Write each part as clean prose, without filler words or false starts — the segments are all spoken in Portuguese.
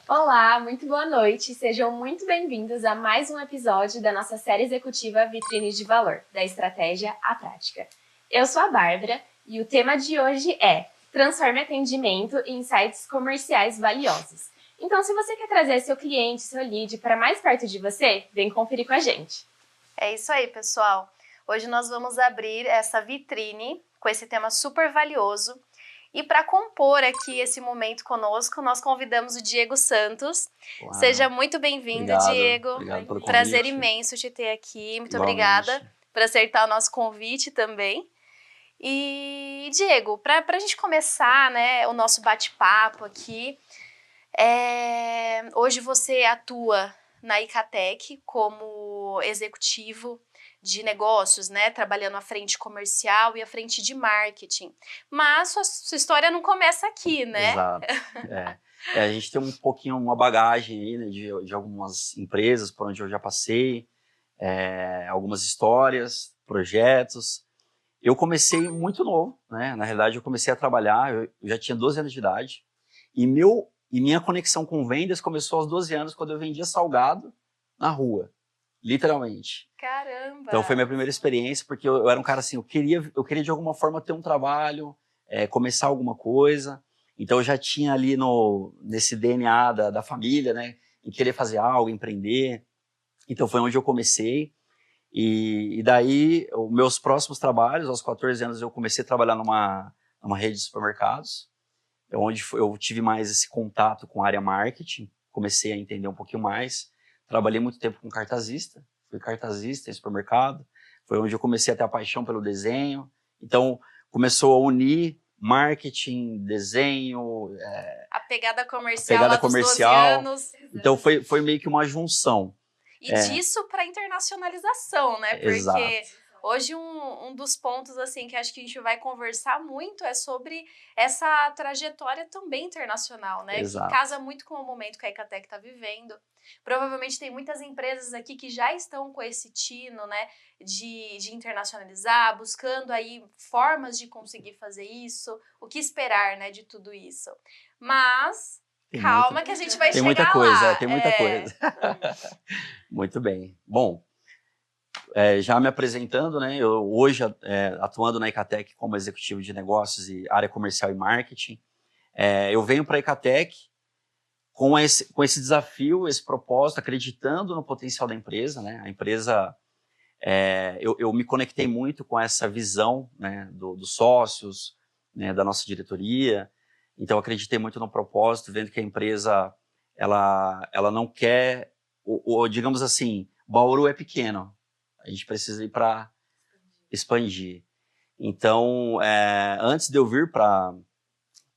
Olá, muito boa noite. Sejam muito bem-vindos a mais um episódio da nossa série executiva Vitrine de Valor, da Estratégia à Prática. Eu sou a Bárbara e o tema de hoje é Transforme atendimento em insights comerciais valiosos. Então, se você quer trazer seu cliente, seu lead para mais perto de você, vem conferir com a gente. É isso aí, pessoal. Hoje nós vamos abrir essa vitrine com esse tema super valioso. E para compor aqui esse momento conosco, nós convidamos o Diego Santos. Uau. Seja muito bem-vindo, Diego. Obrigado pelo convite. Prazer imenso te ter aqui. Muito Igualmente. obrigada por aceitar o nosso convite também. E, Diego, para a gente começar, né, o nosso bate-papo aqui, hoje você atua na Icatec como executivo de negócios, né, trabalhando à frente comercial e à frente de marketing. Mas sua história não começa aqui, né? Exato. A gente tem um pouquinho uma bagagem aí, né, de algumas empresas por onde eu já passei, algumas histórias, projetos. Eu comecei muito novo, né? Na realidade, eu comecei a trabalhar, eu já tinha 12 anos de idade, e minha conexão com vendas começou aos 12 anos, quando eu vendia salgado na rua, literalmente. Caramba! Então foi minha primeira experiência, porque eu era um cara assim, eu queria de alguma forma ter um trabalho, começar alguma coisa. Então eu já tinha ali nesse DNA da família, né, em querer fazer algo, empreender. Então foi onde eu comecei. E daí, os meus próximos trabalhos, aos 14 anos, eu comecei a trabalhar numa rede de supermercados, onde eu tive mais esse contato com a área marketing, comecei a entender um pouquinho mais. Trabalhei muito tempo com cartazista, fui cartazista em supermercado, foi onde eu comecei a ter a paixão pelo desenho. Então, começou a unir marketing, desenho... A pegada comercial lá dos 12 anos. Então, foi meio que uma junção. E disso para internacionalização, né? Porque Exato. Hoje um dos pontos assim que acho que a gente vai conversar muito é sobre essa trajetória também internacional, né? Exato. Que casa muito com o momento que a Icatec está vivendo. Provavelmente tem muitas empresas aqui que já estão com esse tino, né, de internacionalizar, buscando aí formas de conseguir fazer isso, o que esperar, né, de tudo isso. Mas calma que a gente vai chegar lá. Tem muita coisa. Muito bem. Bom, já me apresentando, né? Eu hoje atuando na Icatec como executivo de negócios e área comercial e marketing. Eu venho para a Icatec com esse desafio, esse propósito, acreditando no potencial da empresa, né? A empresa, eu me conectei muito com essa visão, né, dos sócios, né, da nossa diretoria. Então, acreditei muito no propósito, vendo que a empresa, ela não quer, digamos assim, Bauru é pequeno, a gente precisa ir para expandir. Então, antes de eu vir para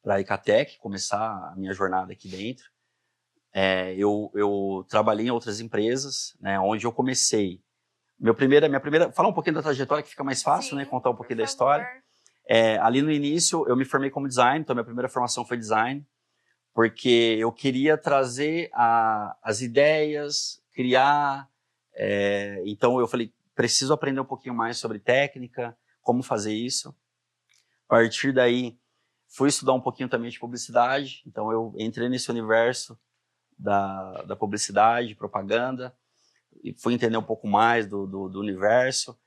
a Icatec, começar a minha jornada aqui dentro, eu trabalhei em outras empresas, né, onde eu comecei. Minha primeira, falar um pouquinho da trajetória que fica mais fácil, né, contar um pouquinho da história. Ali no início, eu me formei como design, então minha primeira formação foi design, porque eu queria trazer as ideias, criar. Então eu falei, preciso aprender um pouquinho mais sobre técnica, como fazer isso. A partir daí, fui estudar um pouquinho também de publicidade, então eu entrei nesse universo da publicidade, propaganda, e fui entender um pouco mais do universo.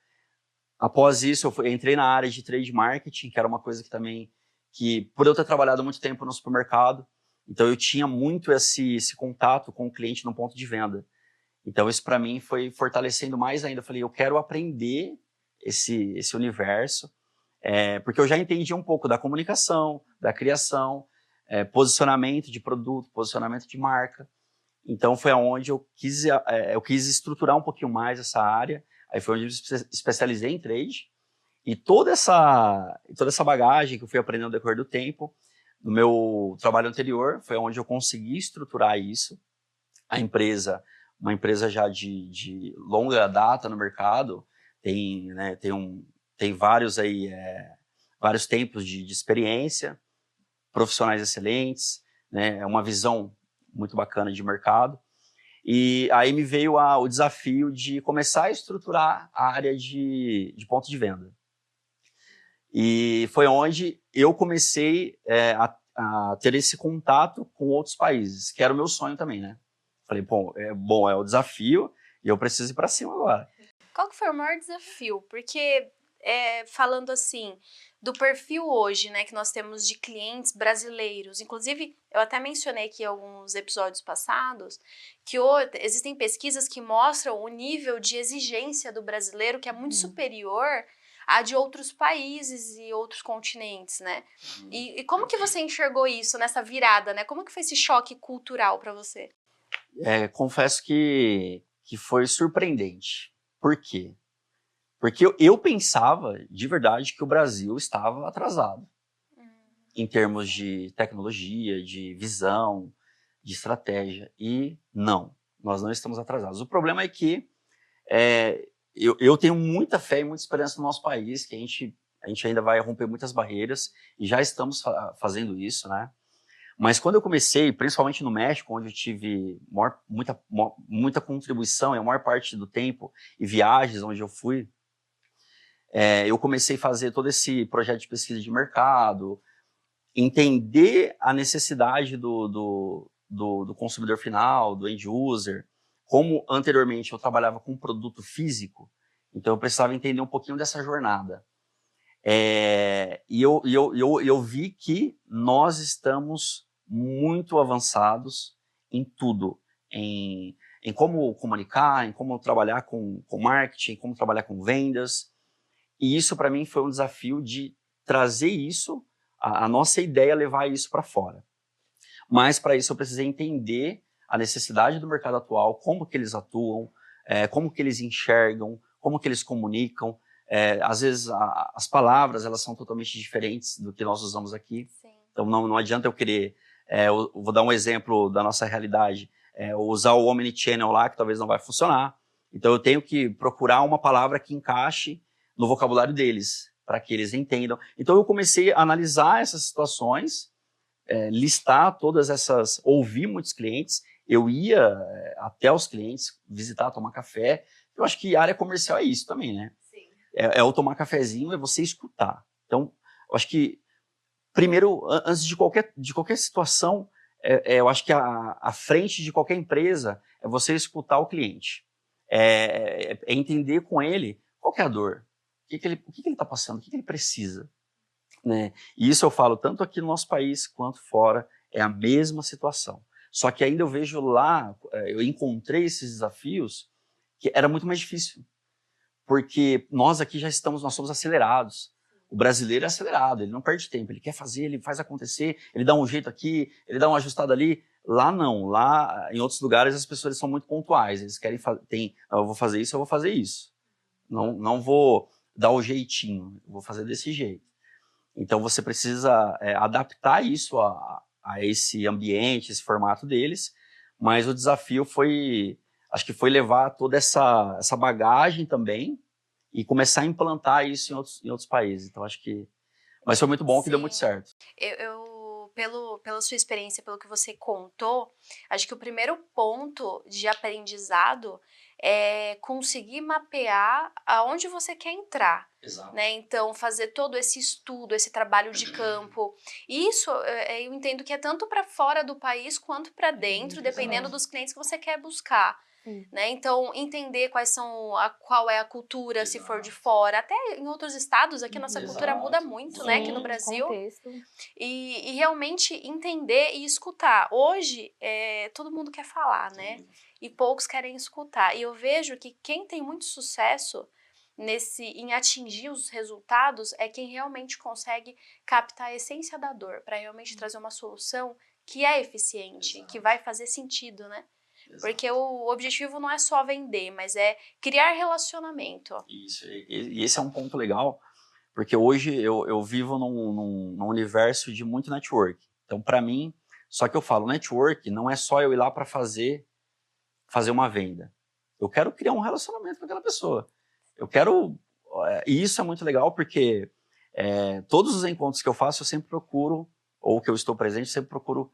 Após isso, eu entrei na área de trade marketing, que era uma coisa que por eu ter trabalhado muito tempo no supermercado, então eu tinha muito esse contato com o cliente no ponto de venda. Então isso para mim foi fortalecendo mais ainda. Eu falei, eu quero aprender esse universo, porque eu já entendi um pouco da comunicação, da criação, posicionamento de produto, posicionamento de marca. Então foi aonde eu quis estruturar um pouquinho mais essa área. Aí foi onde eu me especializei em trade. E toda essa bagagem que eu fui aprendendo no decorrer do tempo, no meu trabalho anterior, foi onde eu consegui estruturar isso. A empresa, uma empresa já de longa data no mercado, tem vários tempos de experiência, profissionais excelentes, né, uma visão muito bacana de mercado. E aí me veio o desafio de começar a estruturar a área de ponto de venda. E foi onde eu comecei a ter esse contato com outros países, que era o meu sonho também, né? Falei, bom, é o desafio e eu preciso ir para cima agora. Qual que foi o maior desafio? Porque, falando assim, do perfil hoje, né, que nós temos de clientes brasileiros, inclusive, eu até mencionei aqui em alguns episódios passados, que existem pesquisas que mostram o nível de exigência do brasileiro, que é muito superior à de outros países e outros continentes, né? E como que você enxergou isso nessa virada, né? Como que foi esse choque cultural para você? Confesso que foi surpreendente. Por quê? Porque eu pensava, de verdade, que o Brasil estava atrasado em termos de tecnologia, de visão, de estratégia. E não, nós não estamos atrasados. O problema é que eu tenho muita fé e muita esperança no nosso país, que a gente ainda vai romper muitas barreiras, e já estamos fazendo isso, né? Mas quando eu comecei, principalmente no México, onde eu tive muita contribuição, e a maior parte do tempo, e viagens onde eu fui, eu comecei a fazer todo esse projeto de pesquisa de mercado, entender a necessidade do consumidor final, do end user. Como anteriormente eu trabalhava com produto físico, então eu precisava entender um pouquinho dessa jornada. E eu vi que nós estamos muito avançados em tudo, em como comunicar, em como trabalhar com marketing, como trabalhar com vendas. E isso para mim foi um desafio de trazer isso, a nossa ideia, levar isso para fora. Mas para isso eu precisei entender a necessidade do mercado atual, como que eles atuam, como que eles enxergam, como que eles comunicam. Às vezes as palavras elas são totalmente diferentes do que nós usamos aqui. Sim. Então não adianta eu querer, eu vou dar um exemplo da nossa realidade, usar o omnichannel lá, que talvez não vai funcionar. Então eu tenho que procurar uma palavra que encaixe no vocabulário deles, para que eles entendam. Então eu comecei a analisar essas situações, listar todas essas, ouvir muitos clientes, eu ia até os clientes, visitar, tomar café. Eu acho que a área comercial é isso também, né? Sim. O tomar cafezinho, é você escutar. Então, eu acho que, primeiro, antes de qualquer situação, eu acho que a frente de qualquer empresa é você escutar o cliente. É entender com ele qual que é a dor, o que ele está passando, o que ele precisa. Né? E isso eu falo tanto aqui no nosso país quanto fora, é a mesma situação. Só que ainda eu vejo lá, eu encontrei esses desafios que era muito mais difícil. Porque nós aqui nós somos acelerados. O brasileiro é acelerado, ele não perde tempo, ele quer fazer, ele faz acontecer, ele dá um jeito aqui, ele dá uma ajustada ali. Lá não, lá em outros lugares as pessoas são muito pontuais, eles querem eu vou fazer isso, eu vou fazer isso. Não vou dar o jeitinho, eu vou fazer desse jeito. Então você precisa adaptar isso a esse ambiente, esse formato deles, mas o desafio acho que foi levar toda essa bagagem também e começar a implantar isso em outros países. Então acho que... Mas foi muito bom. Sim. Que deu muito certo. Pela sua experiência, pelo que você contou, acho que o primeiro ponto de aprendizado é conseguir mapear aonde você quer entrar. Exato. Né? Então, fazer todo esse estudo, esse trabalho de campo. Isso eu entendo que é tanto para fora do país quanto para dentro, dependendo dos clientes que você quer buscar. Né? Então, entender qual é a cultura, se for de fora. Até em outros estados, aqui nossa cultura muda muito, né? Aqui no Brasil. E realmente entender e escutar. Hoje, todo mundo quer falar, né? E poucos querem escutar. E eu vejo que quem tem muito sucesso em atingir os resultados é quem realmente consegue captar a essência da dor para realmente trazer uma solução que é eficiente, Exato. Que vai fazer sentido, né? Exato. Porque o objetivo não é só vender, mas é criar relacionamento. Isso, e esse é um ponto legal, porque hoje eu vivo num universo de muito network. Então, para mim, só que eu falo, network não é só eu ir lá para fazer uma venda. Eu quero criar um relacionamento com aquela pessoa. Eu quero... E isso é muito legal porque todos os encontros que eu faço, eu sempre procuro, ou que eu estou presente, eu sempre procuro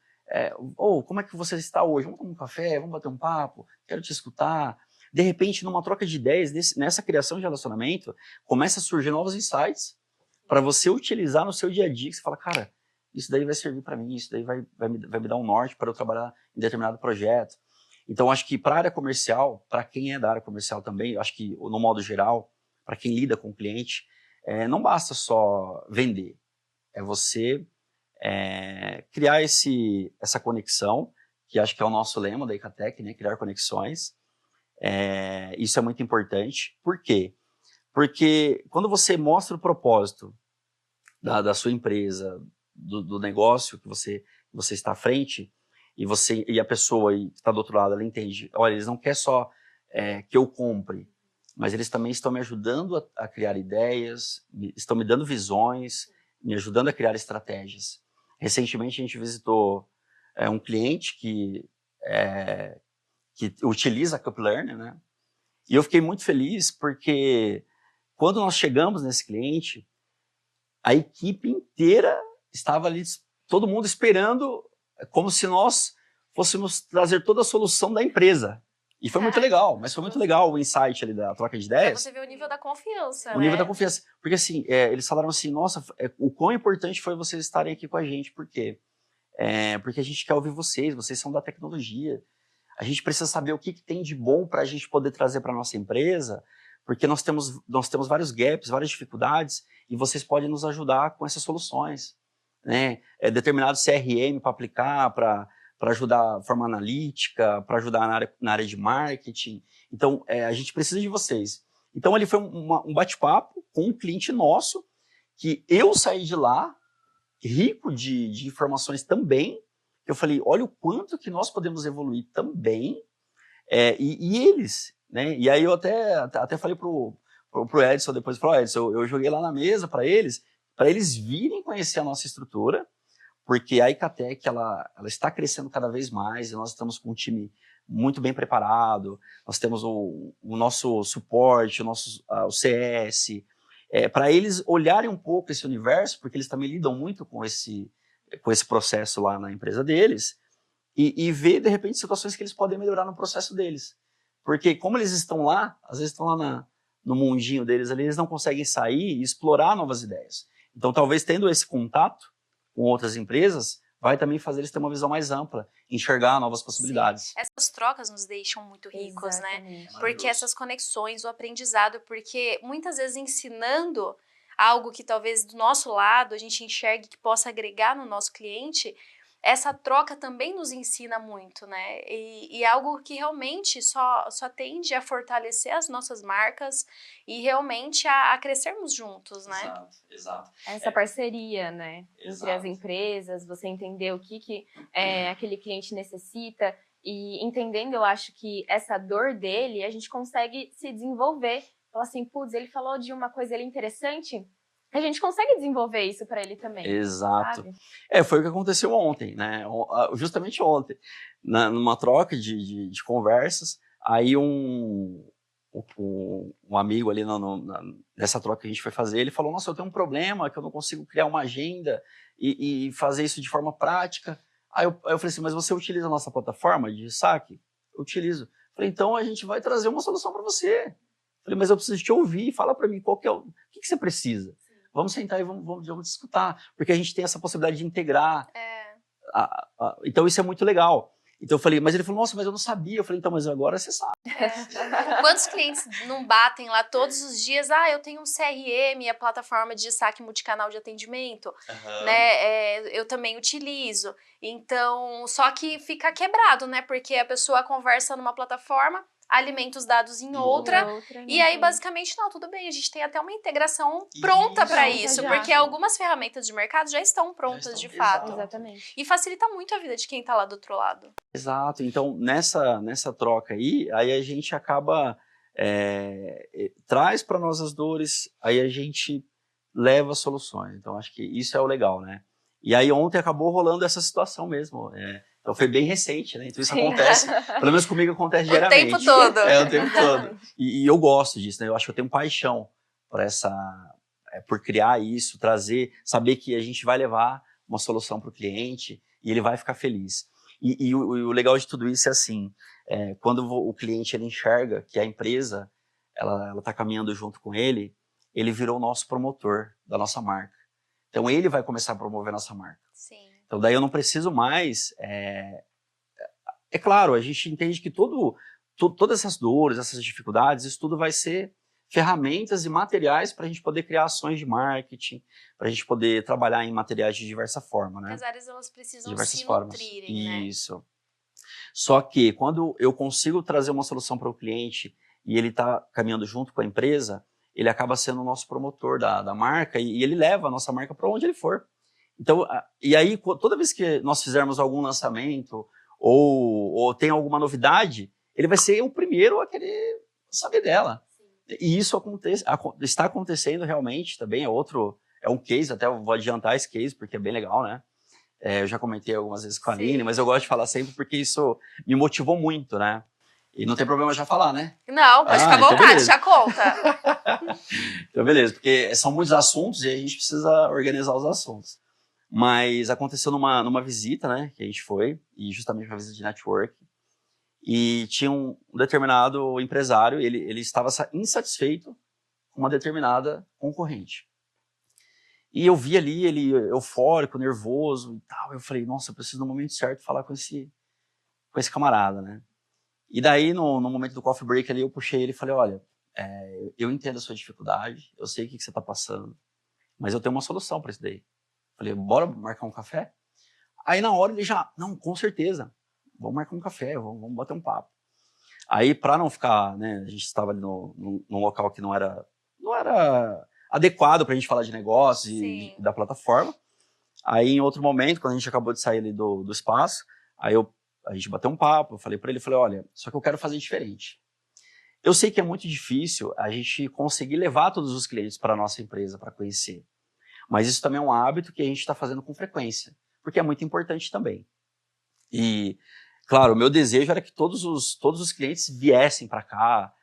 Ou como é que você está hoje? Vamos tomar um café, vamos bater um papo, quero te escutar. De repente, numa troca de ideias, nessa criação de relacionamento, começa a surgir novos insights para você utilizar no seu dia a dia, que você fala, cara, isso daí vai servir para mim, isso daí vai me dar um norte para eu trabalhar em determinado projeto. Então, acho que para a área comercial, para quem é da área comercial também, acho que no modo geral, para quem lida com o cliente, não basta só vender, é você criar essa conexão, que acho que é o nosso lema da Icatec, né? Criar conexões. Isso é muito importante. Por quê? Porque quando você mostra o propósito da sua empresa, do negócio que você está à frente, e a pessoa que está do outro lado, ela entende, olha, eles não querem só que eu compre, mas eles também estão me ajudando a criar ideias, estão me dando visões, me ajudando a criar estratégias. Recentemente a gente visitou um cliente que utiliza a Cup Learner, né? E eu fiquei muito feliz porque quando nós chegamos nesse cliente, a equipe inteira estava ali, todo mundo esperando, como se nós fôssemos trazer toda a solução da empresa. E foi muito legal, mas foi muito legal o insight ali da troca de ideias. Pra você ver o nível da confiança, O nível da confiança. Porque assim, eles falaram assim, nossa, o quão importante foi vocês estarem aqui com a gente. Por quê? Porque a gente quer ouvir vocês são da tecnologia. A gente precisa saber o que tem de bom para a gente poder trazer para a nossa empresa, porque nós temos vários gaps, várias dificuldades, e vocês podem nos ajudar com essas soluções. Né? Determinado CRM para aplicar, para ajudar a forma analítica, para ajudar na área de marketing. Então, a gente precisa de vocês. Então, ali foi um bate-papo com um cliente nosso, que eu saí de lá, rico de informações também. Eu falei, olha o quanto que nós podemos evoluir também, e eles, né? E aí eu até falei pro Edson depois, Edson, eu joguei lá na mesa para eles virem conhecer a nossa estrutura, porque a Icatec, ela está crescendo cada vez mais, e nós estamos com um time muito bem preparado, nós temos o nosso suporte, o CS, para eles olharem um pouco esse universo, porque eles também lidam muito com esse processo lá na empresa deles, e ver, de repente, situações que eles podem melhorar no processo deles. Porque como eles estão lá, às vezes estão lá no mundinho deles ali, eles não conseguem sair e explorar novas ideias. Então, talvez tendo esse contato com outras empresas, vai também fazer eles ter uma visão mais ampla, enxergar novas possibilidades. Sim. Essas trocas nos deixam muito ricos, Exatamente. né? Porque essas conexões, o aprendizado, porque muitas vezes ensinando algo que talvez do nosso lado a gente enxergue que possa agregar no nosso cliente, essa troca também nos ensina muito, né? E algo que realmente só tende a fortalecer as nossas marcas e realmente a crescermos juntos, né? Exato. Essa parceria, né? Exato. Entre as empresas, você entender o que aquele cliente necessita, e entendendo, eu acho que essa dor dele, a gente consegue se desenvolver. Falar assim, putz, ele falou de uma coisa ali interessante, a gente consegue desenvolver isso para ele também. Exato. Sabe? Foi o que aconteceu ontem, né? Justamente ontem, numa troca de conversas, aí um amigo ali nessa troca que a gente foi fazer, ele falou, nossa, eu tenho um problema, que eu não consigo criar uma agenda e fazer isso de forma prática. Aí eu falei assim, mas você utiliza a nossa plataforma de saque? Eu utilizo. Falei, então a gente vai trazer uma solução para você. Falei, mas eu preciso te ouvir, fala para mim o que você precisa. Vamos sentar e vamos escutar, porque a gente tem essa possibilidade de integrar. Então isso é muito legal. Então eu falei, mas ele falou, nossa, mas eu não sabia. Eu falei, então, mas agora você sabe. Quantos clientes não batem lá todos os dias? Eu tenho um CRM, a plataforma de saque multicanal de atendimento, né? Eu também utilizo. Então, só que fica quebrado, né? Porque a pessoa conversa numa plataforma, alimenta os dados em outra, e aí basicamente, não, tudo bem, a gente tem até uma integração pronta para isso, porque algumas ferramentas de mercado já estão prontas de fato. Exatamente. E facilita muito a vida de quem tá lá do outro lado. Exato, então nessa troca aí a gente acaba, traz para nós as dores, aí a gente leva soluções, então acho que isso é o legal, né? E aí ontem acabou rolando essa situação mesmo, então foi bem recente, né? Então isso acontece, pelo menos comigo acontece diariamente. O tempo todo. O tempo todo. E eu gosto disso, né? Eu acho que eu tenho paixão por criar isso, trazer, saber que a gente vai levar uma solução para o cliente e ele vai ficar feliz. E o legal de tudo isso é assim, quando o cliente ele enxerga que a empresa ela está caminhando junto com ele virou o nosso promotor da nossa marca. Então ele vai começar a promover a nossa marca. Sim. Então daí eu não preciso mais... É claro, a gente entende que todas essas dores, essas dificuldades, isso tudo vai ser ferramentas e materiais para a gente poder criar ações de marketing, para a gente poder trabalhar em materiais de diversa forma, né? As áreas elas precisam diversas se formas. nutrirem, né? Isso. Só que quando eu consigo trazer uma solução para o cliente e ele está caminhando junto com a empresa, ele acaba sendo o nosso promotor da marca e ele leva a nossa marca para onde ele for. Então, e aí, toda vez que nós fizermos algum lançamento ou tem alguma novidade, ele vai ser o primeiro a querer saber dela. E isso está acontecendo realmente também, é um case, até eu vou adiantar esse case, porque é bem legal, né? Eu já comentei algumas vezes com a Aline, mas eu gosto de falar sempre porque isso me motivou muito, né? E não tem problema já falar, né? Não, pode ficar à então vontade, beleza. já conta. Então, beleza, porque são muitos assuntos e a gente precisa organizar os assuntos. Mas aconteceu numa visita, né, que a gente foi, e justamente uma visita de network, e tinha um determinado empresário, ele estava insatisfeito com uma determinada concorrente. E eu vi ali ele eufórico, nervoso e tal, eu falei, nossa, eu preciso no momento certo falar com esse camarada, né? E daí, no momento do coffee break ali, eu puxei ele e falei, olha, eu entendo a sua dificuldade, eu sei o que você está passando, mas eu tenho uma solução para isso daí. Falei, bora marcar um café? Aí na hora ele já, não, com certeza, vamos marcar um café, vamos bater um papo. Aí para não ficar, né, a gente estava ali num local que não era adequado para a gente falar de negócio e da plataforma. Aí em outro momento, quando a gente acabou de sair ali do espaço, aí a gente bateu um papo, eu falei para ele, olha, só que eu quero fazer diferente. Eu sei que é muito difícil a gente conseguir levar todos os clientes para a nossa empresa para conhecer. Mas isso também é um hábito que a gente está fazendo com frequência, porque é muito importante também. E, claro, o meu desejo era que todos os clientes viessem para cá,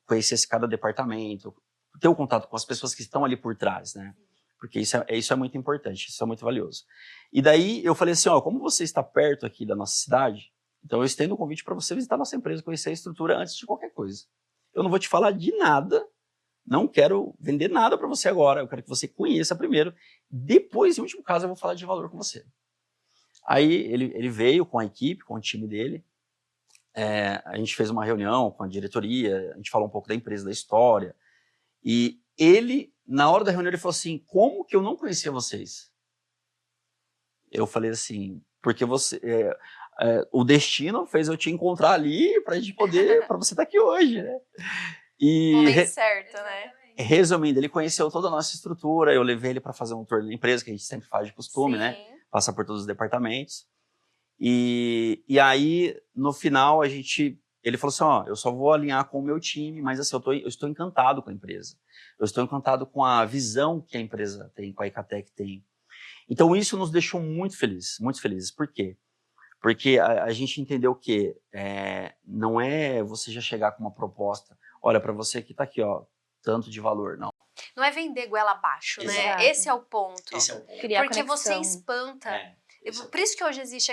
conhecessem cada departamento, ter o contato com as pessoas que estão ali por trás, né? Porque isso é muito importante, isso é muito valioso. E daí eu falei assim, como você está perto aqui da nossa cidade, então eu estendo o convite para você visitar a nossa empresa, conhecer a estrutura antes de qualquer coisa. Eu não vou te falar de nada, não quero vender nada para você agora, eu quero que você conheça primeiro, depois, em último caso, eu vou falar de valor com você. Aí ele veio com a equipe, com o time dele, a gente fez uma reunião com a diretoria, a gente falou um pouco da empresa, da história, e ele, na hora da reunião, ele falou assim, como que eu não conhecia vocês? Eu falei assim, porque o destino fez eu te encontrar ali para você estar aqui hoje, né? E momento certo, né? Resumindo, ele conheceu toda a nossa estrutura, eu levei ele para fazer um tour da empresa, que a gente sempre faz de costume, Sim. né? Passar por todos os departamentos. E aí, no final, ele falou assim, eu só vou alinhar com o meu time, mas assim, eu estou encantado com a empresa. Eu estou encantado com a visão que a empresa tem, com a Icatec tem. Então, isso nos deixou muito felizes, muito felizes. Por quê? Porque a gente entendeu que não é você já chegar com uma proposta, olha, para você que está aqui, tanto de valor, não. Não é vender goela abaixo, Exato. Né? Esse é o ponto. Esse é o ponto. Criar Porque conexão. você espanta. Por isso que hoje existe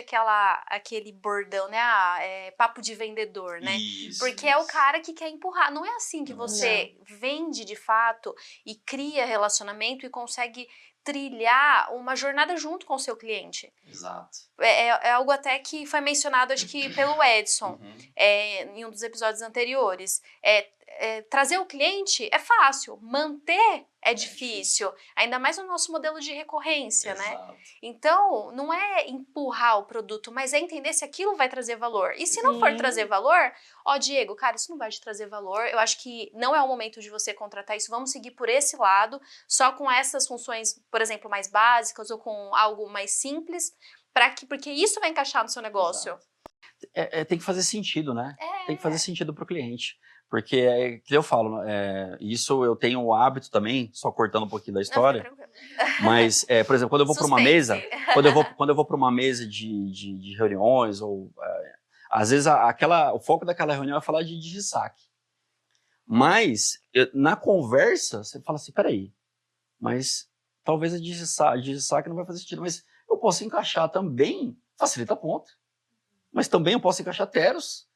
aquele bordão, né? Papo de vendedor, né? Porque é o cara que quer empurrar. Não é assim que você vende de fato e cria relacionamento e consegue trilhar uma jornada junto com o seu cliente. Exato. É algo até que foi mencionado, acho que pelo Edson, em um dos episódios anteriores. Trazer o cliente é fácil, manter é difícil, ainda mais no nosso modelo de recorrência, Exato. né? Então, não é empurrar o produto, mas é entender se aquilo vai trazer valor. E se não for trazer valor, Diego, cara, isso não vai te trazer valor, eu acho que não é o momento de você contratar isso, vamos seguir por esse lado, só com essas funções, por exemplo, mais básicas ou com algo mais simples, porque isso vai encaixar no seu negócio. Tem que fazer sentido, né? Tem que fazer sentido para o cliente. Porque, que eu falo, isso eu tenho o hábito também, só cortando um pouquinho da história, mas, por exemplo, quando eu vou para uma mesa, quando eu vou para uma mesa de reuniões, ou às vezes o foco daquela reunião é falar de DigiSac. Mas, na conversa, você fala assim, peraí, mas talvez a DigiSac não vai fazer sentido, mas eu posso encaixar também facilita ponta, mas também eu posso encaixar teros.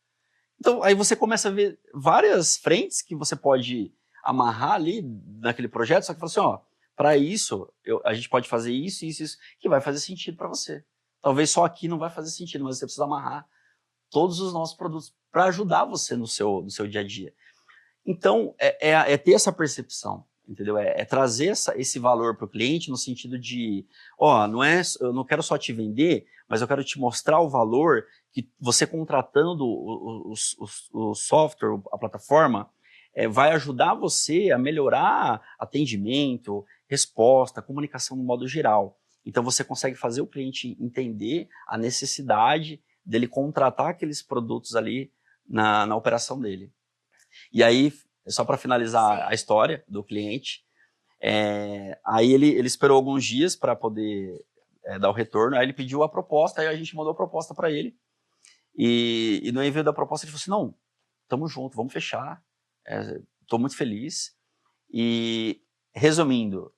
Então, aí você começa a ver várias frentes que você pode amarrar ali naquele projeto, só que fala assim, ó, para isso, a gente pode fazer isso, isso, isso, que vai fazer sentido para você. Talvez só aqui não vai fazer sentido, mas você precisa amarrar todos os nossos produtos para ajudar você no seu dia a dia. Então, é ter essa percepção, entendeu? É trazer esse valor para o cliente no sentido de, ó, eu não quero só te vender, mas eu quero te mostrar o valor que você contratando o software, a plataforma, vai ajudar você a melhorar atendimento, resposta, comunicação no modo geral. Então, você consegue fazer o cliente entender a necessidade dele contratar aqueles produtos ali na operação dele. E aí, só para finalizar a história do cliente, aí ele esperou alguns dias para poder dar o retorno, aí ele pediu a proposta, aí a gente mandou a proposta para ele, e no envio da proposta ele falou assim, não, tamo junto, vamos fechar, estou muito feliz. E, resumindo,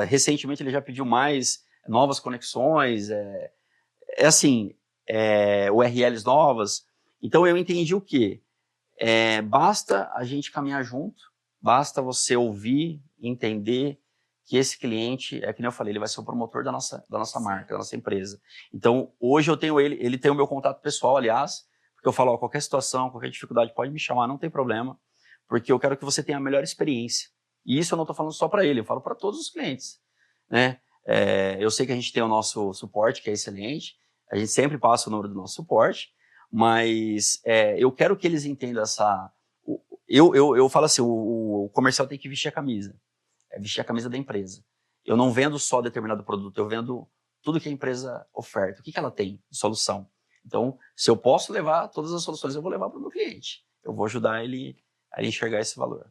recentemente ele já pediu mais novas conexões, URLs novas. Então eu entendi o quê? Basta a gente caminhar junto, basta você ouvir, entender que esse cliente, que nem eu falei, ele vai ser o promotor da nossa marca, da nossa empresa. Então hoje eu tenho ele tem o meu contato pessoal, aliás, porque eu falo, ó, qualquer situação, qualquer dificuldade pode me chamar, não tem problema, porque eu quero que você tenha a melhor experiência. E isso eu não estou falando só para ele, eu falo para todos os clientes, né? Eu sei que a gente tem o nosso suporte, que é excelente, a gente sempre passa o número do nosso suporte, mas eu quero que eles entendam eu falo assim, o comercial tem que vestir a camisa, vestir a camisa da empresa. Eu não vendo só determinado produto, eu vendo tudo que a empresa oferta, o que ela tem de solução. Então, se eu posso levar todas as soluções, eu vou levar para o meu cliente. Eu vou ajudar ele a enxergar esse valor.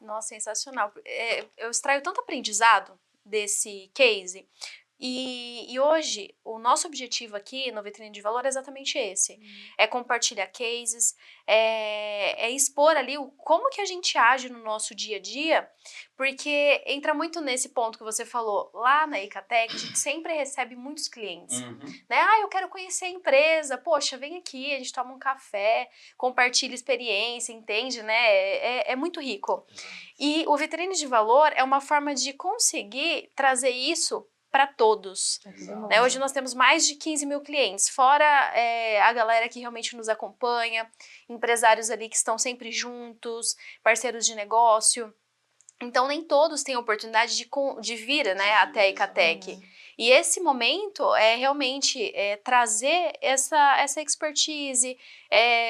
Nossa, sensacional. Eu extraio tanto aprendizado desse case. E hoje, o nosso objetivo aqui no Vitrine de Valor é exatamente esse. É compartilhar cases, é expor ali como que a gente age no nosso dia a dia, porque entra muito nesse ponto que você falou. Lá na Icatec, a gente sempre recebe muitos clientes. Né? Eu quero conhecer a empresa. Poxa, vem aqui, a gente toma um café, compartilha experiência, entende, né? É muito rico. E o Vitrine de Valor é uma forma de conseguir trazer isso para todos. Né? Hoje nós temos mais de 15 mil clientes, fora a galera que realmente nos acompanha, empresários ali que estão sempre juntos, parceiros de negócio. Então, nem todos têm a oportunidade de vir, né, até a Icatec. E esse momento é realmente trazer essa expertise,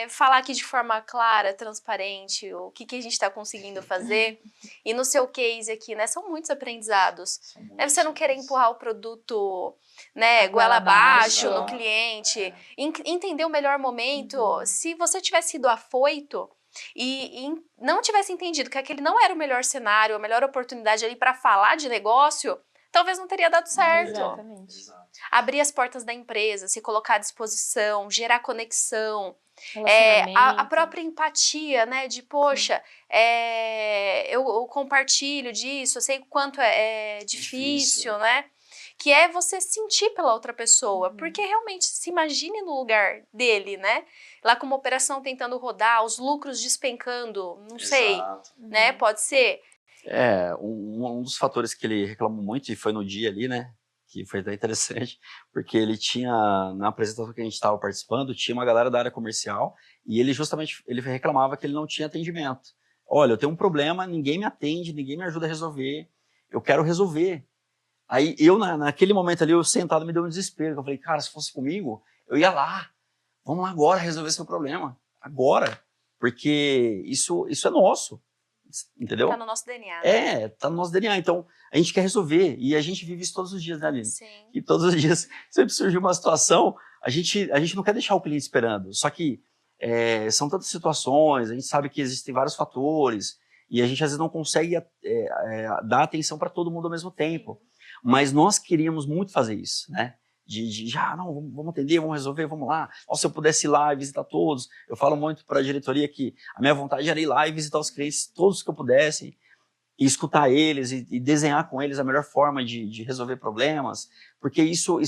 falar aqui de forma clara, transparente, o que a gente está conseguindo fazer. E no seu case aqui, né, são muitos aprendizados. Você não querer empurrar o produto, né, goela abaixo no cliente, entender o melhor momento. Se você tivesse sido afoito e não tivesse entendido que aquele não era o melhor cenário, a melhor oportunidade ali para falar de negócio, talvez não teria dado certo. Exatamente. Abrir as portas da empresa, se colocar à disposição, gerar conexão, a própria empatia, né? De, poxa, eu compartilho disso, eu sei o quanto é difícil, né? Que é você sentir pela outra pessoa, porque realmente se imagine no lugar dele, né? Lá com uma operação tentando rodar, os lucros despencando, não sei, né? Pode ser. Um dos fatores que ele reclamou muito, e foi no dia ali, né? Que foi até interessante, porque ele tinha, na apresentação que a gente estava participando, tinha uma galera da área comercial, e ele reclamava que ele não tinha atendimento. Olha, eu tenho um problema, ninguém me atende, ninguém me ajuda a resolver, eu quero resolver. Aí eu, naquele momento ali, eu sentado, me deu um desespero. Eu falei, cara, se fosse comigo, eu ia lá. Vamos lá agora resolver esse meu problema. Agora. Porque isso é nosso. Entendeu? Tá no nosso DNA. Né? Tá no nosso DNA. Então, a gente quer resolver. E a gente vive isso todos os dias, né, Aline? Sim. E todos os dias, sempre surge uma situação, a gente não quer deixar o cliente esperando. Só que são tantas situações, a gente sabe que existem vários fatores, e a gente às vezes não consegue dar atenção para todo mundo ao mesmo tempo. Mas nós queríamos muito fazer isso, né? Vamos atender, vamos resolver, vamos lá. Se eu pudesse ir lá e visitar todos. Eu falo muito para a diretoria que a minha vontade era ir lá e visitar os clientes, todos que eu pudesse. e escutar eles e desenhar com eles a melhor forma de resolver problemas, porque isso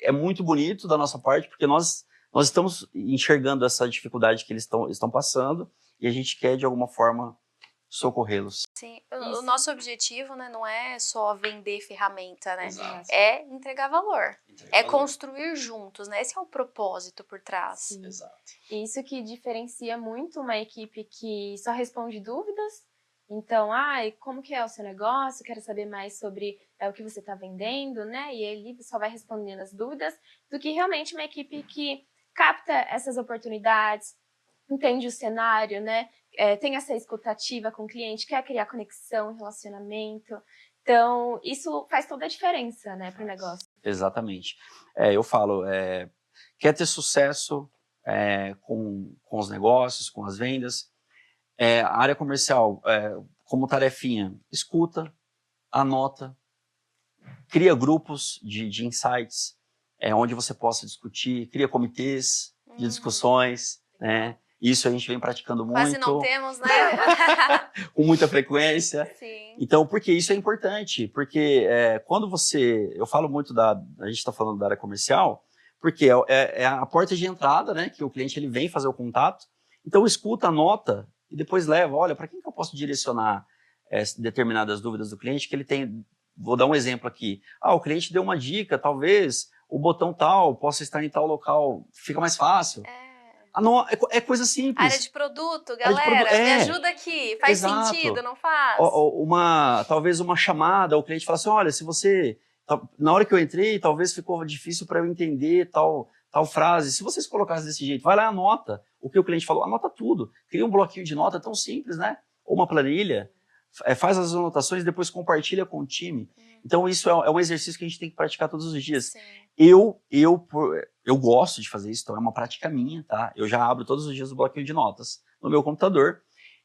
é muito bonito da nossa parte, porque nós estamos enxergando essa dificuldade que eles estão passando e a gente quer, de alguma forma, socorrê-los. Sim, o nosso objetivo, né, não é só vender ferramenta, né? Exato. É entregar valor. Construir juntos, né? Esse é o propósito por trás. Sim. Exato. Isso que diferencia muito uma equipe que só responde dúvidas. Então, como que é o seu negócio? Quero saber mais sobre o que você está vendendo, né? E ele só vai respondendo as dúvidas, do que realmente uma equipe que capta essas oportunidades, entende o cenário, né? Tem essa escutativa com o cliente, quer criar conexão, relacionamento. Então, isso faz toda a diferença, né, para o negócio. Exatamente. Eu falo, quer ter sucesso com os negócios, com as vendas, a área comercial, como tarefinha, escuta, anota, cria grupos de insights, onde você possa discutir, cria comitês de discussões, né? Isso a gente vem praticando muito. Quase não temos, né? Com muita frequência. Sim. Então, porque isso é importante, porque quando eu falo muito a gente está falando da área comercial, porque é a porta de entrada, né, que o cliente ele vem fazer o contato, então escuta, anota e depois leva, olha, para quem que eu posso direcionar determinadas dúvidas do cliente que ele tem, vou dar um exemplo aqui, o cliente deu uma dica, talvez o botão tal possa estar em tal local, fica mais fácil. É coisa simples. Área de produto, galera, me ajuda aqui. Faz sentido, não faz? Talvez uma chamada, o cliente fala assim, olha, se você... Na hora que eu entrei, talvez ficou difícil para eu entender tal frase. Se vocês colocassem desse jeito, vai lá e anota o que o cliente falou. Anota tudo. Cria um bloquinho de nota tão simples, né? Ou uma planilha. Faz as anotações e depois compartilha com o time. Então, isso é um exercício que a gente tem que praticar todos os dias. Sim. Eu gosto de fazer isso, então é uma prática minha, tá? Eu já abro todos os dias o bloquinho de notas no meu computador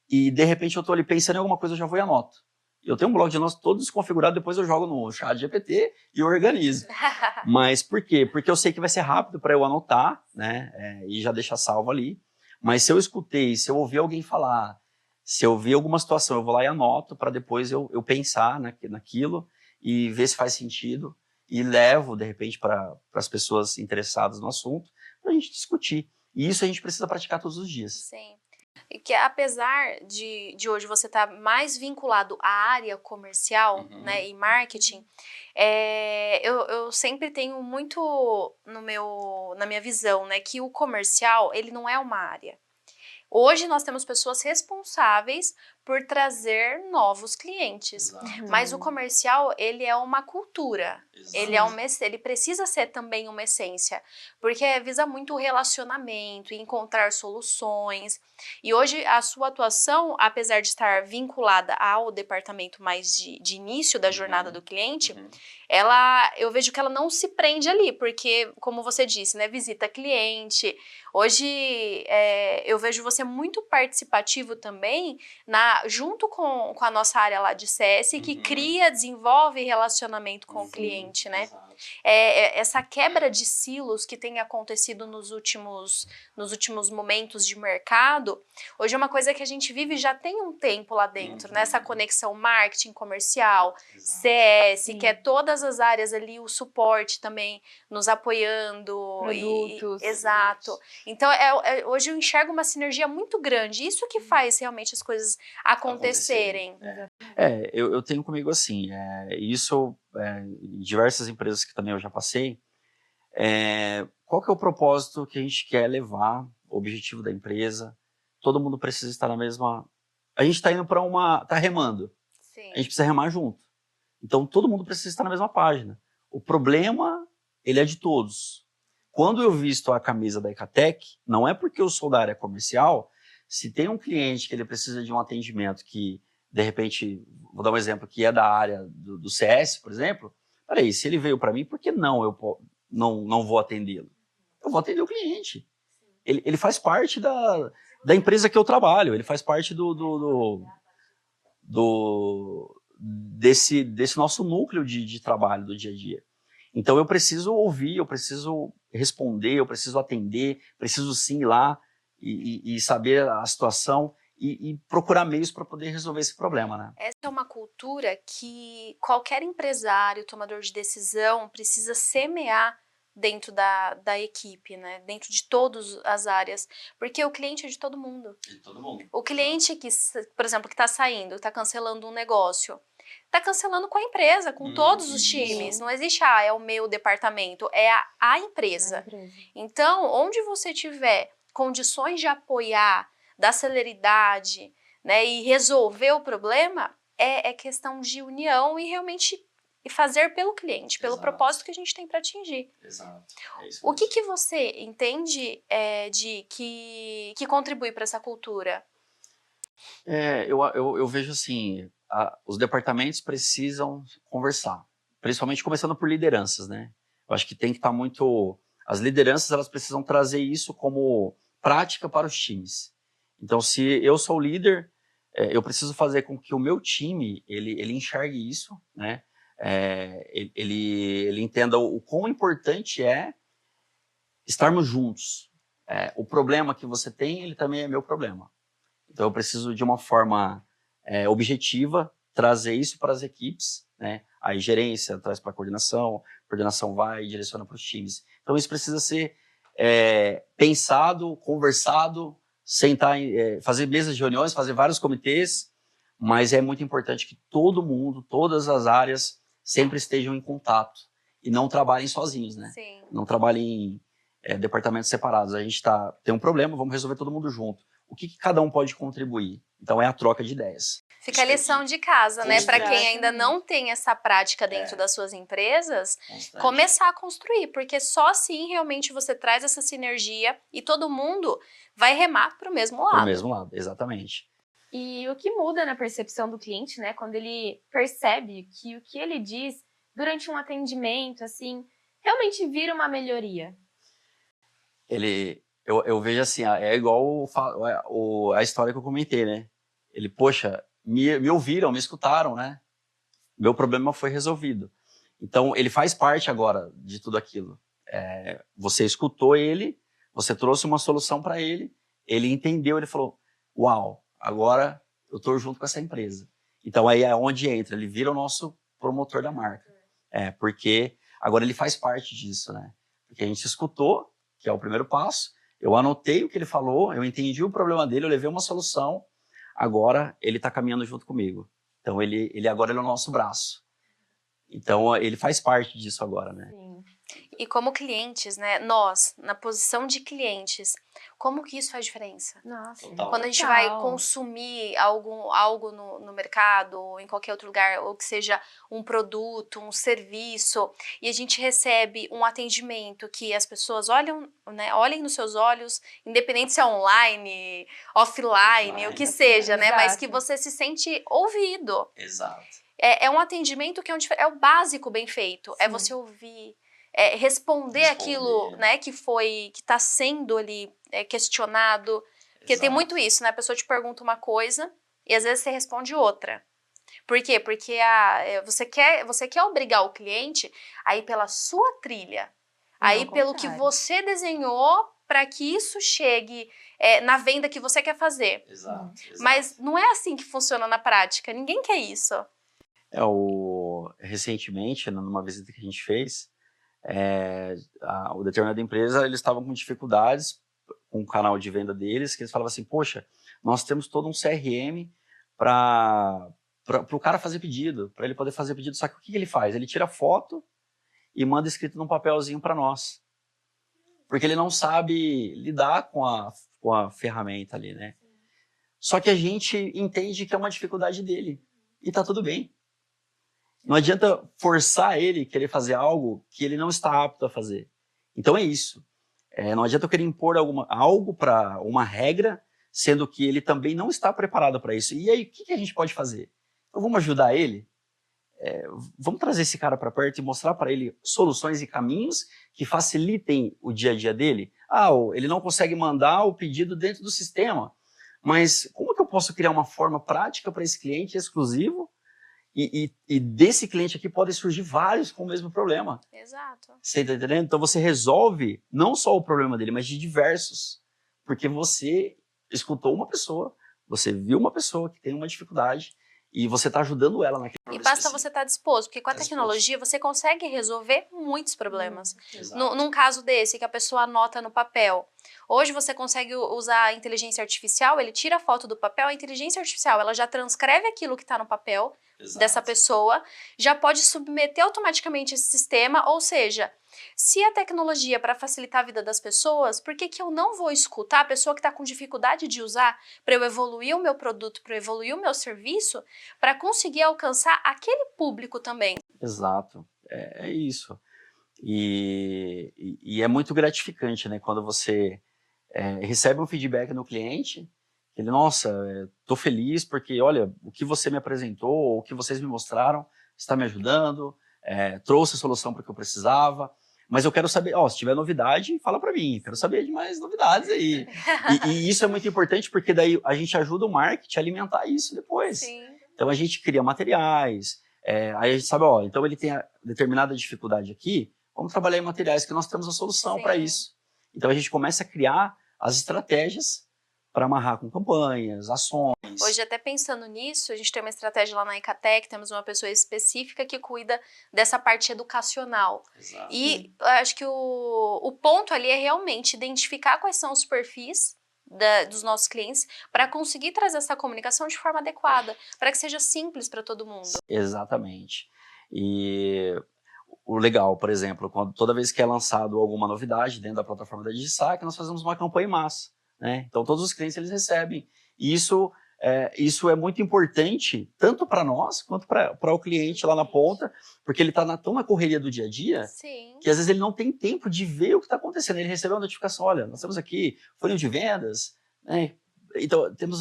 e, de repente, eu tô ali pensando em alguma coisa, eu já vou e anoto. Eu tenho um bloco de notas todo desconfigurado, depois eu jogo no ChatGPT e eu organizo. Mas por quê? Porque eu sei que vai ser rápido para eu anotar, né? E já deixar salvo ali. Mas se eu escutei, se eu ouvi alguém falar, se eu vi alguma situação, eu vou lá e anoto para depois eu pensar naquilo e ver se faz sentido e levo, de repente, para as pessoas interessadas no assunto para a gente discutir. E isso a gente precisa praticar todos os dias. Sim. E que apesar de hoje você estar mais vinculado à área comercial, né, e marketing, eu sempre tenho muito na minha visão, né, que o comercial, ele não é uma área. Hoje nós temos pessoas responsáveis por trazer novos clientes. Mas o comercial, ele é uma cultura. Ele precisa ser também uma essência. Porque visa muito o relacionamento, encontrar soluções. E hoje a sua atuação, apesar de estar vinculada ao departamento mais de início da jornada do cliente, eu vejo que ela não se prende ali. Porque, como você disse, né, visita cliente. Hoje eu vejo você muito participativo também junto com a nossa área lá de CS, que desenvolve relacionamento com o cliente, né? Essa quebra de silos que tem acontecido nos últimos momentos de mercado, hoje é uma coisa que a gente vive já tem um tempo lá dentro, né? Essa conexão marketing comercial, CS, que é todas as áreas ali, o suporte também nos apoiando. Produtos. Exato. Então, hoje eu enxergo uma sinergia muito grande. Isso que faz realmente as coisas acontecerem. Eu tenho comigo assim, isso em diversas empresas que também eu já passei, qual que é o propósito que a gente quer levar, o objetivo da empresa, todo mundo precisa estar na mesma... A gente está indo para tá remando, Sim. A gente precisa remar junto, então todo mundo precisa estar na mesma página. O problema, ele é de todos. Quando eu visto a camisa da Ecatec, não é porque eu sou da área comercial, se tem um cliente que ele precisa de um atendimento que, de repente, vou dar um exemplo, que é da área do CS, por exemplo, peraí, se ele veio para mim, por que eu não vou atendê-lo? Eu vou atender o cliente. Ele faz parte da empresa que eu trabalho, ele faz parte desse nosso núcleo de trabalho do dia a dia. Então eu preciso ouvir, eu preciso responder, eu preciso atender, preciso sim ir lá e saber a situação e procurar meios para poder resolver esse problema, né? Essa é uma cultura que qualquer empresário, tomador de decisão, precisa semear dentro da equipe, né? Dentro de todas as áreas, porque o cliente é de todo mundo. De todo mundo. O cliente que, por exemplo, que está saindo, está cancelando um negócio, está cancelando com a empresa, com todos os times. Não existe, é o meu departamento, é a empresa. Então, onde você tiver condições de apoiar, dar celeridade, né, e resolver o problema, é questão de união e realmente fazer pelo cliente, pelo propósito que a gente tem para atingir. Exato. É isso O que você entende que contribui para essa cultura? Eu vejo assim, os departamentos precisam conversar, principalmente começando por lideranças, né? Eu acho que tem que estar muito... As lideranças, elas precisam trazer isso como prática para os times. Então, se eu sou o líder, eu preciso fazer com que o meu time, ele enxergue isso, né? Ele entenda o quão importante é estarmos juntos. O problema que você tem, ele também é meu problema. Então, eu preciso, de uma forma objetiva, trazer isso para as equipes, né? Aí, gerência traz para a coordenação vai e direciona para os times. Então, isso precisa ser pensado, conversado, sentar, fazer mesas de reuniões, fazer vários comitês, mas é muito importante que todo mundo, todas as áreas, sempre estejam em contato e não trabalhem sozinhos, né? Sim. Não trabalhem em departamentos separados. A gente tem um problema, vamos resolver todo mundo junto. O que cada um pode contribuir? Então, é a troca de ideias. Fica a lição de casa, né? Para quem ainda não tem essa prática dentro das suas empresas, começar a construir, porque só assim realmente você traz essa sinergia e todo mundo vai remar para o mesmo lado. Para o mesmo lado, exatamente. E o que muda na percepção do cliente, né? Quando ele percebe que o que ele diz durante um atendimento, assim, realmente vira uma melhoria. Eu vejo assim, é igual a história que eu comentei, né? Poxa, me ouviram, me escutaram, né? Meu problema foi resolvido. Então, ele faz parte agora de tudo aquilo. Você escutou ele, você trouxe uma solução para ele, ele entendeu, ele falou, uau, agora eu estou junto com essa empresa. Então, aí é onde entra, ele vira o nosso promotor da marca. Porque agora ele faz parte disso, né? Porque a gente escutou, que é o primeiro passo, eu anotei o que ele falou, eu entendi o problema dele, eu levei uma solução, agora ele está caminhando junto comigo. Então, ele agora é o nosso braço. Então, ele faz parte disso agora, né? Sim. E como clientes, né? Nós, na posição de clientes, como que isso faz diferença? Nossa. Quando a gente vai consumir algo no mercado, ou em qualquer outro lugar, ou que seja um produto, um serviço, e a gente recebe um atendimento que as pessoas olham, né, olhem nos seus olhos, independente se é online, offline, o que seja, né? Mas que você se sente ouvido. Exato. É um atendimento que é o básico bem feito. Sim. É você ouvir, responder aquilo, né, que está sendo ali questionado. Porque tem muito isso, né? A pessoa te pergunta uma coisa e às vezes você responde outra. Por quê? Porque você quer obrigar o cliente a ir pela sua trilha, a ir pelo que você desenhou para que isso chegue na venda que você quer fazer. Exato. Mas não é assim que funciona na prática. Ninguém quer isso. Recentemente, numa visita que a gente fez, o determinada empresa, eles estavam com dificuldades com o canal de venda deles, que eles falavam assim, poxa, nós temos todo um CRM para o cara fazer pedido, para ele poder fazer pedido, só que o que ele faz? Ele tira foto e manda escrito num papelzinho para nós, porque ele não sabe lidar com a ferramenta ali, né? Só que a gente entende que é uma dificuldade dele, e tá tudo bem. Não adianta forçar ele a querer fazer algo que ele não está apto a fazer. Então é isso. Não adianta eu querer impor algo para uma regra, sendo que ele também não está preparado para isso. E aí, o que a gente pode fazer? Então vamos ajudar ele? Vamos trazer esse cara para perto e mostrar para ele soluções e caminhos que facilitem o dia a dia dele? Ele não consegue mandar o pedido dentro do sistema, mas como que eu posso criar uma forma prática para esse cliente exclusivo? E desse cliente aqui podem surgir vários com o mesmo problema. Exato. Você está entendendo? Então você resolve não só o problema dele, mas de diversos. Porque você escutou uma pessoa, Você viu uma pessoa que tem uma dificuldade e você está ajudando ela naquele problema. E basta você estar disposto, porque com a tecnologia você consegue resolver muitos problemas. Num caso desse, que a pessoa anota no papel. Hoje você consegue usar a inteligência artificial, ele tira a foto do papel, a inteligência artificial ela já transcreve aquilo que está no papel dessa pessoa, já pode submeter automaticamente esse sistema, ou seja, se a tecnologia é para facilitar a vida das pessoas, por que eu não vou escutar a pessoa que está com dificuldade de usar para eu evoluir o meu produto, para eu evoluir o meu serviço, para conseguir alcançar aquele público também? Exato, é isso. E é muito gratificante, né? Quando você recebe um feedback no cliente, ele, nossa, tô feliz porque, olha, o que você me apresentou, o que vocês me mostraram, está me ajudando, trouxe a solução para o que eu precisava, mas eu quero saber, se tiver novidade, fala para mim, quero saber de mais novidades aí. E isso é muito importante porque daí a gente ajuda o marketing a alimentar isso depois. Sim. Então a gente cria materiais, aí a gente sabe, então ele tem determinada dificuldade aqui, vamos trabalhar em materiais que nós temos a solução para isso. Então a gente começa a criar as estratégias para amarrar com campanhas, ações. Hoje, até pensando nisso, a gente tem uma estratégia lá na Ecatec, temos uma pessoa específica que cuida dessa parte educacional. Exato. E acho que o ponto ali é realmente identificar quais são os perfis dos nossos clientes para conseguir trazer essa comunicação de forma adequada, para que seja simples para todo mundo. Exatamente. E o legal, por exemplo, toda vez que é lançado alguma novidade dentro da plataforma da Digisac, nós fazemos uma campanha em massa. Né? Então, todos os clientes eles recebem. E isso é muito importante, tanto para nós, quanto para o cliente lá na ponta, porque ele está tão na correria do dia a dia, Sim. que às vezes ele não tem tempo de ver o que está acontecendo. Ele recebeu uma notificação, olha, nós temos aqui funil de vendas, né? Então, temos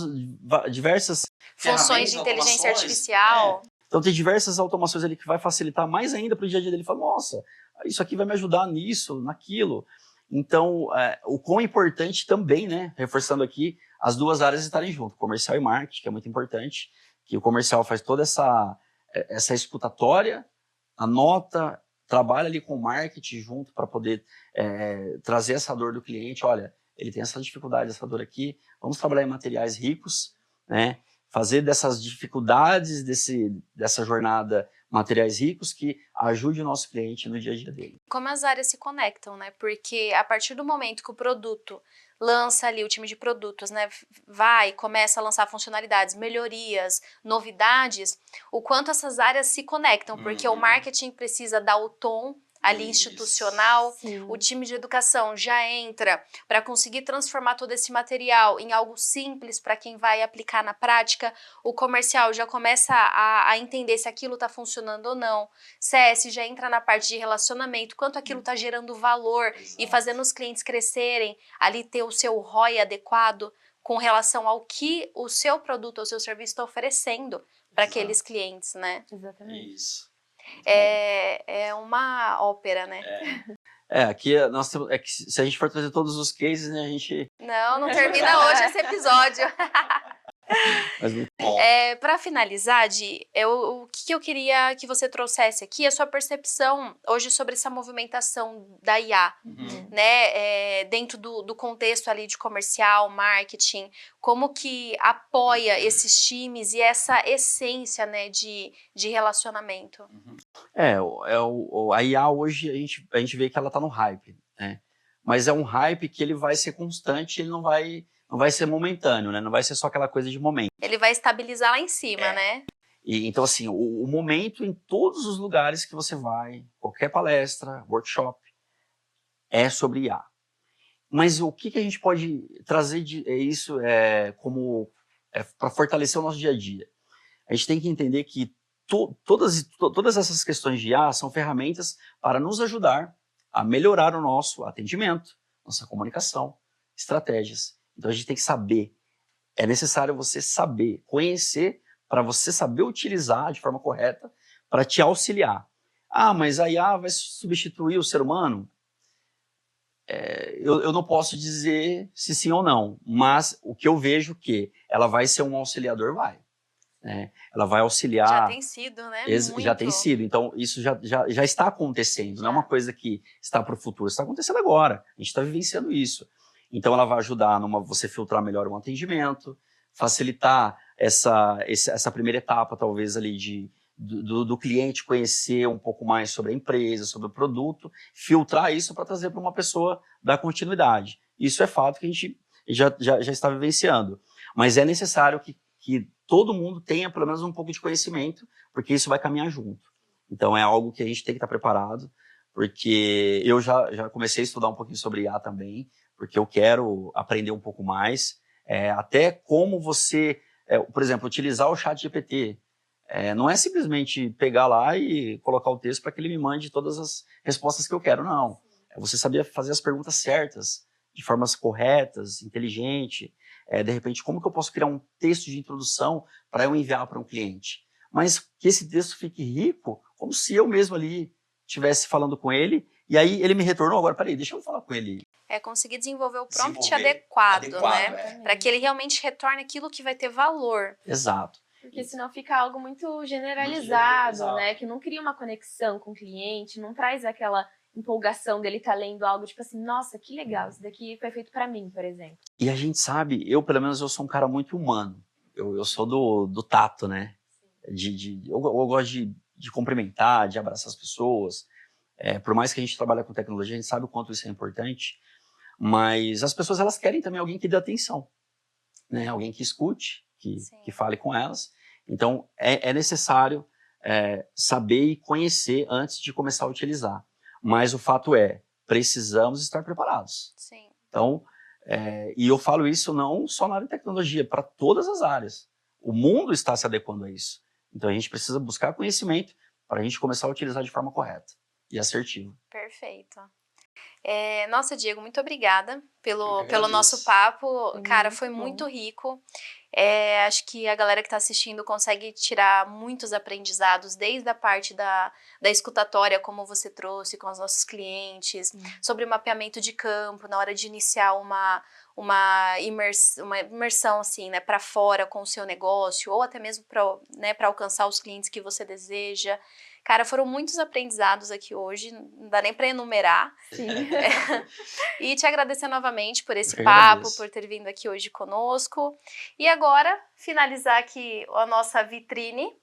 diversas funções de inteligência artificial. Então, tem diversas automações ali que vai facilitar mais ainda para o dia a dia dele. Fala, nossa, isso aqui vai me ajudar nisso, naquilo. Então, o quão importante também, né, reforçando aqui, as duas áreas estarem juntas, comercial e marketing, que é muito importante, que o comercial faz toda essa escutatória, anota, trabalha ali com o marketing junto para poder trazer essa dor do cliente. Olha, ele tem essa dificuldade, essa dor aqui, vamos trabalhar em materiais ricos, né, fazer dessas dificuldades, dessa jornada, materiais ricos que ajude o nosso cliente no dia a dia dele. Como as áreas se conectam, né? Porque a partir do momento que o produto lança ali, o time de produtos, né, começa a lançar funcionalidades, melhorias, novidades, o quanto essas áreas se conectam, porque o marketing precisa dar o tom ali institucional, Sim. O time de educação já entra para conseguir transformar todo esse material em algo simples para quem vai aplicar na prática, o comercial já começa a entender se aquilo está funcionando ou não, CS já entra na parte de relacionamento, quanto aquilo está gerando valor e fazendo os clientes crescerem, ali ter o seu ROI adequado com relação ao que o seu produto ou seu serviço está oferecendo para aqueles clientes, né? Exatamente. Isso. É uma ópera, né? Aqui nós temos, que se a gente for trazer todos os cases, né, a gente... Não termina hoje esse episódio. Mas muito bom. Para finalizar, Di, o que eu queria que você trouxesse aqui, a sua percepção hoje sobre essa movimentação da IA, né? Dentro do contexto ali de comercial, marketing, como que apoia esses times e essa essência, né, de relacionamento? A IA hoje a gente vê que ela está no hype, né? Mas é um hype que ele vai ser constante, ele não vai ser momentâneo, né? Não vai ser só aquela coisa de momento. Ele vai estabilizar lá em cima, né? E, então, assim, o momento em todos os lugares que você vai, qualquer palestra, workshop, é sobre IA. Mas o que a gente pode trazer isso como para fortalecer o nosso dia a dia? A gente tem que entender que todas essas questões de IA são ferramentas para nos ajudar a melhorar o nosso atendimento, nossa comunicação, estratégias. Então a gente tem que saber, é necessário você saber, conhecer, para você saber utilizar de forma correta, para te auxiliar. Mas a IA vai substituir o ser humano? Eu não posso dizer se sim ou não, mas o que eu vejo que ela vai ser um auxiliador, vai. Ela vai auxiliar... Já tem sido, né? Já tem sido, então isso já está acontecendo, não é uma coisa que está para o futuro, está acontecendo agora, a gente está vivenciando isso. Então ela vai ajudar você filtrar melhor um atendimento, facilitar essa primeira etapa, talvez, ali do cliente conhecer um pouco mais sobre a empresa, sobre o produto, filtrar isso para trazer para uma pessoa dar continuidade. Isso é fato que a gente já está vivenciando. Mas é necessário que todo mundo tenha pelo menos um pouco de conhecimento, porque isso vai caminhar junto. Então é algo que a gente tem que estar preparado, porque eu já comecei a estudar um pouquinho sobre IA também, porque eu quero aprender um pouco mais, até como você, por exemplo, utilizar o ChatGPT. Não é simplesmente pegar lá e colocar o texto para que ele me mande todas as respostas que eu quero, não. É você saber fazer as perguntas certas, de formas corretas, inteligente. De repente, como que eu posso criar um texto de introdução para eu enviar para um cliente? Mas que esse texto fique rico, como se eu mesmo ali estivesse falando com ele, e aí ele me retornou, agora, peraí, deixa eu falar com ele. Conseguir desenvolver o prompt adequado, né? Para que ele realmente retorne aquilo que vai ter valor. Exato. Porque senão fica algo muito generalizado, né? Que não cria uma conexão com o cliente, não traz aquela empolgação dele estar lendo algo tipo assim, nossa, que legal, isso daqui foi feito para mim, por exemplo. E a gente sabe, pelo menos eu sou um cara muito humano. Eu sou do tato, né? Eu gosto de cumprimentar, de abraçar as pessoas. Por mais que a gente trabalhe com tecnologia, a gente sabe o quanto isso é importante. Mas as pessoas, elas querem também alguém que dê atenção, né? Alguém que escute, que fale com elas. Então, é necessário saber e conhecer antes de começar a utilizar. Mas o fato precisamos estar preparados. Sim. Então, e eu falo isso não só na área de tecnologia, para todas as áreas. O mundo está se adequando a isso. Então, a gente precisa buscar conhecimento para a gente começar a utilizar de forma correta e assertiva. Perfeito. Nossa, Diego, muito obrigada pelo nosso papo. Cara, foi muito rico. Acho que a galera que está assistindo consegue tirar muitos aprendizados, desde a parte da escutatória, como você trouxe com os nossos clientes, sobre o mapeamento de campo, na hora de iniciar uma imersão assim, né, para fora com o seu negócio, ou até mesmo para alcançar os clientes que você deseja. Cara, foram muitos aprendizados aqui hoje, não dá nem para enumerar. Sim. E te agradecer novamente por esse papo, por ter vindo aqui hoje conosco. E agora, finalizar aqui a nossa vitrine,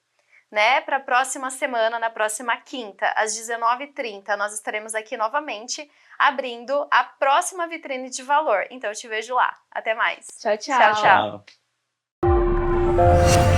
né, para a próxima semana, na próxima quinta, às 19h30, nós estaremos aqui novamente abrindo a próxima vitrine de valor. Então, eu te vejo lá. Até mais. Tchau, tchau. Tchau, tchau.